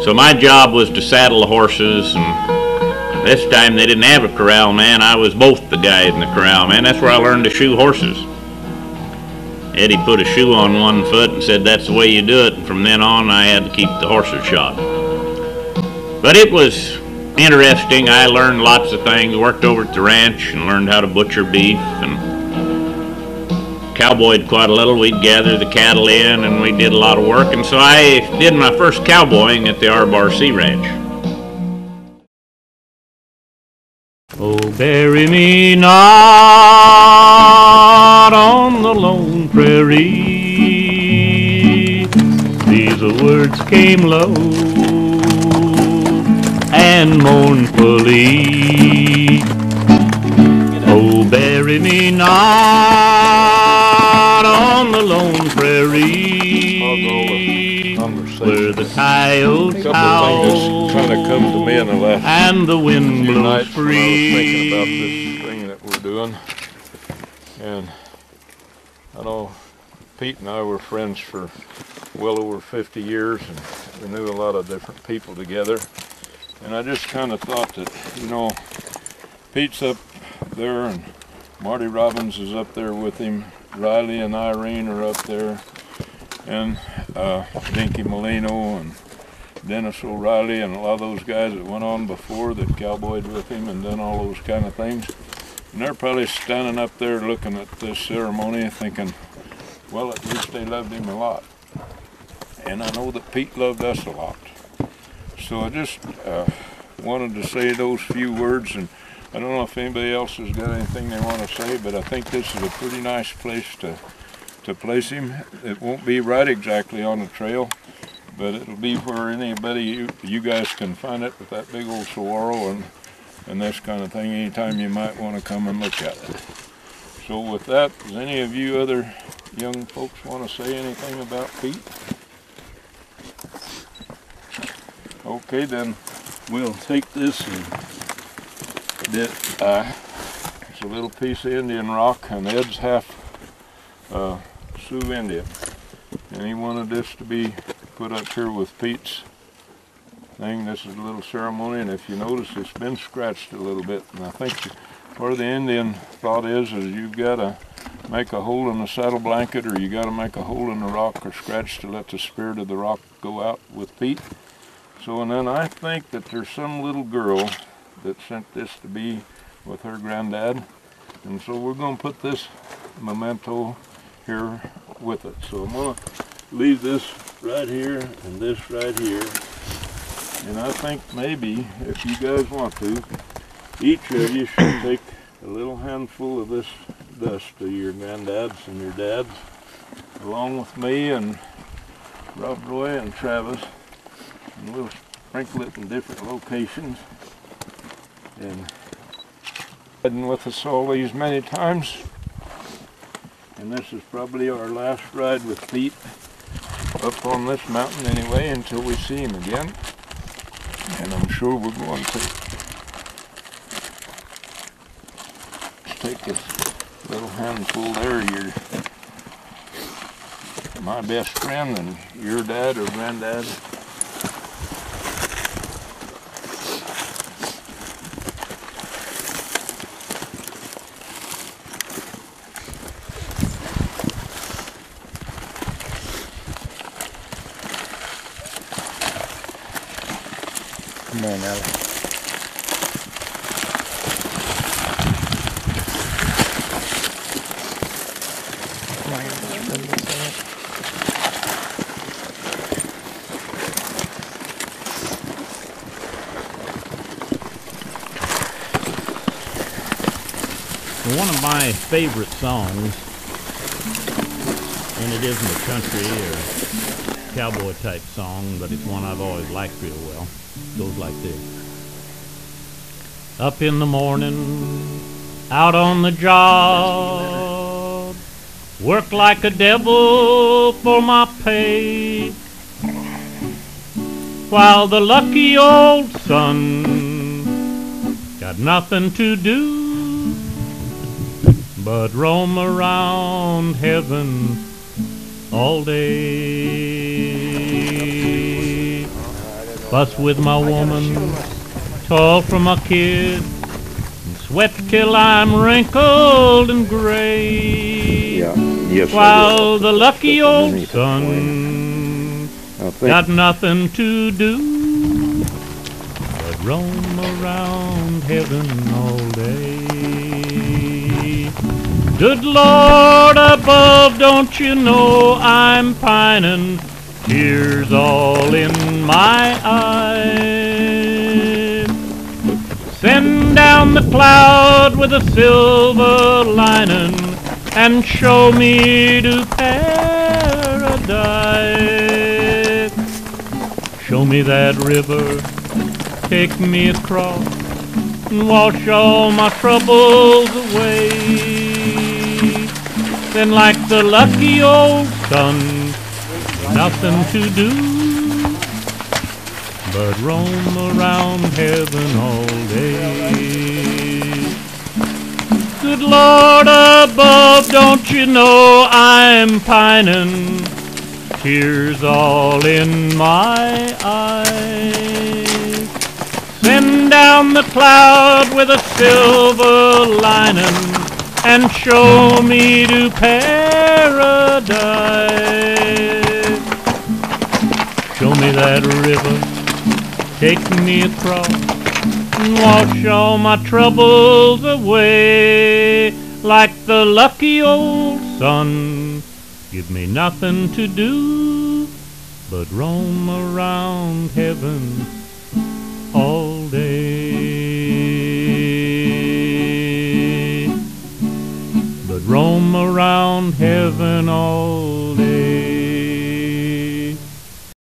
So my job was to saddle the horses, and this time they didn't have a corral man. I was both the guy in the corral man. That's where I learned to shoe horses. Eddie put a shoe on one foot and said that's the way you do it, and from then on I had to keep the horses shod. But it was interesting. I learned lots of things, worked over at the ranch and learned how to butcher beef and cowboyed quite a little. We'd gather the cattle in and we did a lot of work, and so I did my first cowboying at the R-Bar-C Ranch. Oh, bury me not on the lone prairie. These words came low and mournfully. Oh, bury me not on the lone prairie, where the coyotes howl kind of come to me in the last and the wind blows free. I was thinking about this thing that we're doing, and I know Pete and I were friends for well over 50 years, and we knew a lot of different people together. And I just kind of thought that, you know, Pete's up there and Marty Robbins is up there with him. Riley and Irene are up there, and Dinky Molino and Dennis O'Reilly and a lot of those guys that went on before that cowboyed with him and done all those kind of things. And they're probably standing up there looking at this ceremony thinking, well, at least they loved him a lot. And I know that Pete loved us a lot. So I just wanted to say those few words, and I don't know if anybody else has got anything they want to say, but I think this is a pretty nice place to place him. It won't be right exactly on the trail, but it'll be where anybody, you guys can find it with that big old saguaro and this kind of thing anytime you might want to come and look at it. So with that, does any of you other young folks want to say anything about Pete? Okay, then we'll take this and it's a little piece of Indian rock, and Ed's half Sioux Indian, and he wanted this to be put up here with Pete's thing. This is a little ceremony, and if you notice, it's been scratched a little bit, and I think part of the Indian thought is you've got to make a hole in the saddle blanket, or you got to make a hole in the rock or scratch to let the spirit of the rock go out with Pete. So, and then I think that there's some little girl that sent this to be with her granddad, and so we're going to put this memento here with it. So I'm going to leave this right here and this right here, and I think maybe if you guys want to, each of you should take a little handful of this dust to your granddads and your dads, along with me and Rob Roy and Travis, and we'll sprinkle it in different locations. And been with us all these many times, and this is probably our last ride with Pete up on this mountain anyway until we see him again. And I'm sure we're going to take this little handful there. You're my best friend and your dad or granddad. Come on, Alex. Come on, let's run this out. One of my favorite songs, and it isn't a country or cowboy type song, but it's one I've always liked real well. It goes like this. Up in the morning, out on the job, work like a devil for my pay, while the lucky old son got nothing to do but roam around heaven all day. fuss with my woman, toil for my kid, and sweat till I'm wrinkled and gray. Yeah. Yes. While the lucky old son got nothing to do but roam around heaven all day. Good Lord above, don't you know I'm pining, tears all in my eyes. Send down the cloud with a silver lining and show me to paradise. Show me that river, take me across, and wash all my troubles away. Then like the lucky old son, nothing to do but roam around heaven all day. Good Lord above, don't you know I'm pining, tears all in my eyes. Send down the cloud with a silver lining and show me to paradise. Show me that river, take me across, and wash all my troubles away. Like the lucky old son, give me nothing to do but roam around heaven all day. But roam around heaven all day.